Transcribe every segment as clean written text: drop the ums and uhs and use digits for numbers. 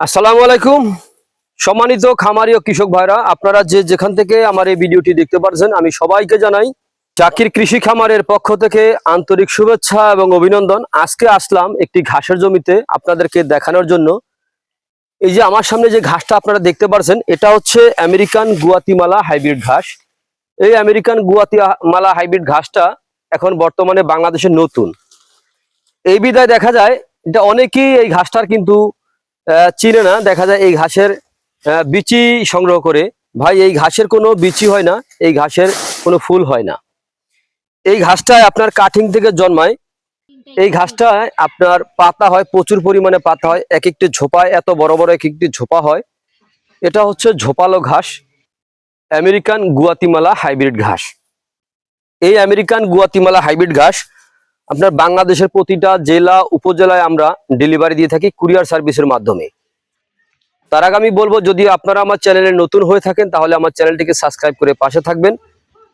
আসসালামু আলাইকুম। সম্মানিত খামারি ও কৃষক ভাইরা, আপনারা যে যেখান থেকে আমার এই ভিডিওটি দেখতে পাচ্ছেন, আমি সবাইকে জানাই জাকির কৃষি খামারের পক্ষ থেকে আন্তরিক শুভেচ্ছা এবং অভিনন্দন। আজকে আসলাম একটি ঘাসের জমিতে আপনাদেরকে দেখানোর জন্য। এই যে আমার সামনে যে ঘাসটা আপনারা দেখতে পাচ্ছেন, এটা হচ্ছে আমেরিকান গুয়াতিমালা হাইব্রিড ঘাস। এই আমেরিকান গুয়াতিমালা হাইব্রিড ঘাসটা এখন বর্তমানে বাংলাদেশে নতুন। এই বিধায় দেখা যায় এটা অনেকেই এই ঘাসটার কিন্তু চিনে না। দেখা যায় এই ঘাসের বিচি সংগ্রহ করে। ভাই, এই ঘাসের কোনো বিচি হয় না, এই ঘাসের কোনো ফুল হয় না। এই ঘাসটায় আপনার কাটিং থেকে জন্মায়। এই ঘাসটায় আপনার পাতা হয়, প্রচুর পরিমাণে পাতা হয়। এক একটি ঝোপায় এত বড় বড় এক একটি ঝোপা হয়। এটা হচ্ছে ঝোপালো ঘাস, আমেরিকান গুয়াতিমালা হাইব্রিড ঘাস। এই আমেরিকান গুয়াতিমালা হাইব্রিড ঘাস আপনার বাংলাদেশের প্রতিটা জেলা উপজেলায় আমরা ডেলিভারি দিয়ে থাকি কুরিয়ার সার্ভিসের মাধ্যমে। তার আগে আমি বলবো, যদি আপনারা আমার চ্যানেলে নতুন হয়ে থাকেন তাহলে আমার চ্যানেলটিকে সাবস্ক্রাইব করে পাশে থাকবেন।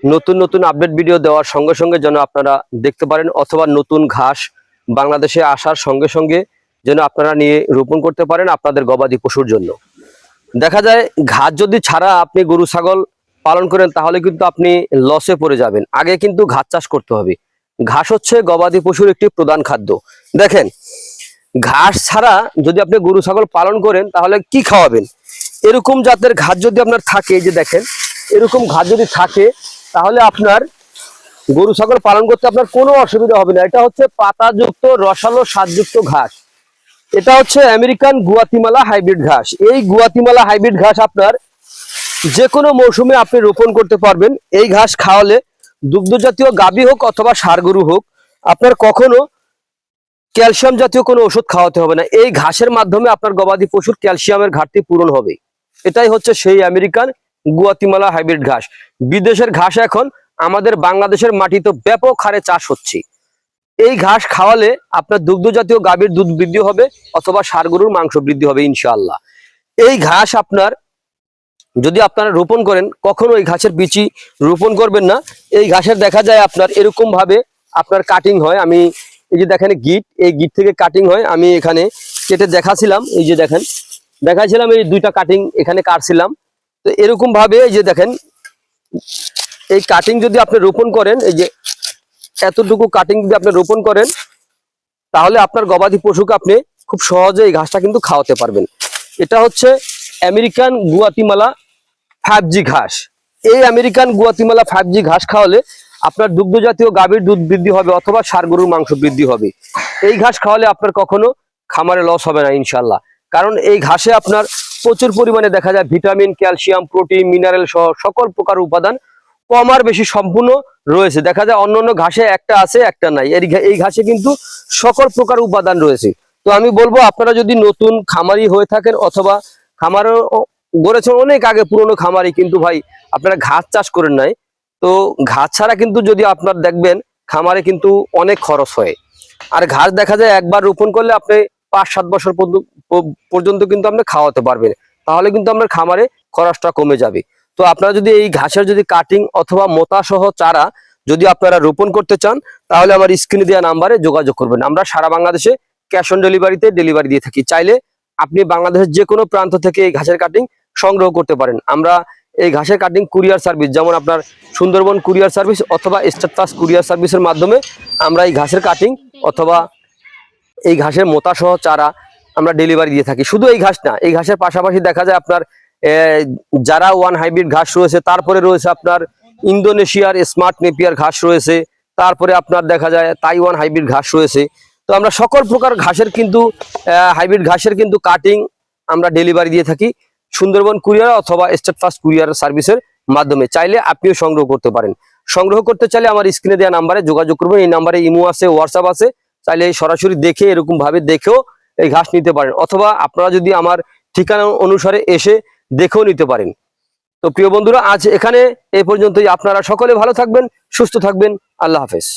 নতুন নতুন আপডেট ভিডিও দেওয়ার সঙ্গে সঙ্গে যেন আপনারা দেখতে পারেন, অথবা নতুন ঘাস বাংলাদেশে আসার সঙ্গে সঙ্গে যেন আপনারা নিয়ে রোপণ করতে পারেন আপনাদের গবাদি পশুর জন্য। দেখা যায় ঘাস যদি ছাড়া আপনি গরু ছাগল পালন করেন তাহলে কিন্তু আপনি লসে পড়ে যাবেন। আগে কিন্তু ঘাস চাষ করতে হবে। ঘাস হচ্ছে গবাদি পশুর একটি প্রধান খাদ্য। দেখেন, ঘাস ছাড়া যদি আপনি গরু ছাগল পালন করেন তাহলে কি খাওয়াবেন? এরকম জাতের ঘাস যদি আপনার থাকে, এই যে দেখেন, এরকম ঘাস যদি থাকে তাহলে আপনার গরু ছাগল পালন করতে আপনার কোনো অসুবিধা হবে না। এটা হচ্ছে পাতাযুক্ত রসালো স্বাদযুক্ত ঘাস। এটা হচ্ছে আমেরিকান গুয়াতিমালা হাইব্রিড ঘাস। এই গুয়াতিমালা হাইব্রিড ঘাস আপনার যে কোনো মৌসুমে আপনি রোপণ করতে পারবেন। এই ঘাস খাওয়ালে দুগ্ধ জাতীয় গাভী হোক অথবা ষাঁড় গরু হোক, আপনার কখনো ক্যালসিয়াম জাতীয় কোনো ওষুধ খাওয়াতে হবে না। এই ঘাসের মাধ্যমে আপনার গবাদি পশুর ক্যালসিয়ামের ঘাটতি পূরণ হবে। এটাই হচ্ছে সেই আমেরিকান গুয়াতিমালা হাইব্রিড ঘাস। বিদেশের ঘাস এখন আমাদের বাংলাদেশের মাটিতে ব্যাপক হারে চাষ হচ্ছে। এই ঘাস খাওয়ালে আপনার দুগ্ধ জাতীয় গাভীর দুধ বৃদ্ধি হবে অথবা ষাঁড় গরুর মাংস বৃদ্ধি হবে ইনশাআল্লাহ। এই ঘাস আপনার যদি আপনারা রোপণ করেন, কখনো এই ঘাসের বিচি রোপণ করবেন না। এই ঘাসের দেখা যায় আপনার এরকম ভাবে আপনার কাটিং হয়। আমি এই যে দেখেন গিট, এই গিট থেকে কাটিং হয়। আমি এখানে কেটে দেখাছিলাম, এই যে দেখেন দেখাছিলাম, এই দুইটা কাটিং এখানে কাটছিলাম। তো এরকম ভাবে এই যে দেখেন, এই কাটিং যদি আপনি রোপণ করেন, এই যে এতটুকু কাটিং যদি আপনি রোপণ করেন তাহলে আপনার গবাদি পশুকে আপনি খুব সহজে এই ঘাসটা কিন্তু খাওয়াতে পারবেন। এটা হচ্ছে আমেরিকান গুয়াতিমালা 5G ঘাস। এই আমেরিকান গুয়াতিমালা 5G ঘাস খাওয়ালে আপনার দুগ্ধ জাতীয় গাভীর দুধ বৃদ্ধি হবে অথবা ষাঁড় গরুর মাংস বৃদ্ধি হবে। এই ঘাস খাওয়ালে আপনার কখনো খামারে লস হবে না ইনশাল্লাহ। কারণ এই ঘাসে আপনার প্রচুর পরিমাণে দেখা যায় ভিটামিন, ক্যালসিয়াম, প্রোটিন, মিনারেল সহ সকল প্রকার উপাদান কম আর বেশি সম্পূর্ণ রয়েছে। দেখা যায় অন্য অন্য ঘাসে একটা আছে একটা নাই, এই ঘাসে কিন্তু সকল প্রকার উপাদান রয়েছে। তো আমি বলবো, আপনারা যদি নতুন খামারি হয়ে থাকেন অথবা খামারও গড়েছেন অনেক আগে, পুরনো খামারি, কিন্তু ভাই আপনারা ঘাস চাষ করেন নাই, তো ঘাস ছাড়া কিন্তু যদি আপনার দেখবেন খামারে কিন্তু অনেক খরচ হয়। আর ঘাস দেখা যায় একবার রোপণ করলে আপনি 5-7 বছর পর্যন্ত কিন্তু আপনি খাওয়াতে পারবেন। তাহলে কিন্তু আপনার খামারে খরচটা কমে যাবে। তো আপনারা যদি এই ঘাসের যদি কাটিং অথবা মোতা সহ চারা যদি আপনারা রোপণ করতে চান তাহলে আমার স্ক্রিনে দেওয়া নাম্বারে যোগাযোগ করবেন। আমরা সারা বাংলাদেশে ক্যাশ অন ডেলিভারিতে ডেলিভারি দিয়ে থাকি। চাইলে আপনি বাংলাদেশের যে কোনো প্রান্ত থেকে এই ঘাসের কাটিং সংগ্রহ করতে পারেন। আমরা এই ঘাসের কাটিং কুরিয়ার সার্ভিস, যেমন আপনার সুন্দরবন কুরিয়ার সার্ভিস অথবা স্টেট ফার্স্ট কুরিয়ার সার্ভিসের মাধ্যমে আমরা এই ঘাসের কাটিং অথবা এই ঘাসের মোতা সহ চারা আমরা ডেলিভারি দিয়ে থাকি। শুধু এই ঘাস না, এই ঘাসের পাশাপাশি দেখা যায় আপনার যারা ওয়ান হাইব্রিড ঘাস রয়েছে, তারপরে রয়েছে আপনার ইন্দোনেশিয়ার স্মার্ট নেপিয়ার ঘাস রয়েছে, তারপরে আপনার দেখা যায় তাইওয়ান হাইব্রিড ঘাস রয়েছে। তো আমরা সকল প্রকার ঘাসের কিন্তু হাইব্রিড ঘাসের কিন্তু কাটিং আমরা ডেলিভারি দিয়ে থাকি সুন্দরবন কুরিয়ার অথবা স্টেট ফার্স্ট কুরিয়ার সার্ভিসের মাধ্যমে। চাইলে আপনিও সংগ্রহ করতে পারেন। সংগ্রহ করতে চাইলে আমার স্ক্রিনে দেওয়া নাম্বারে যোগাযোগ করবেন। এই নাম্বারে ইমো আছে, হোয়াটসঅ্যাপ আছে। চাইলে সরাসরি দেখে এরকম ভাবে দেখেও এই ঘাস নিতে পারেন, অথবা আপনারা যদি আমার ঠিকানা অনুসারে এসে দেখেও নিতে পারেন। তো প্রিয় বন্ধুরা, আজ এখানে এই পর্যন্তই। আপনারা সকলে ভালো থাকবেন, সুস্থ থাকবেন। আল্লাহ হাফেজ।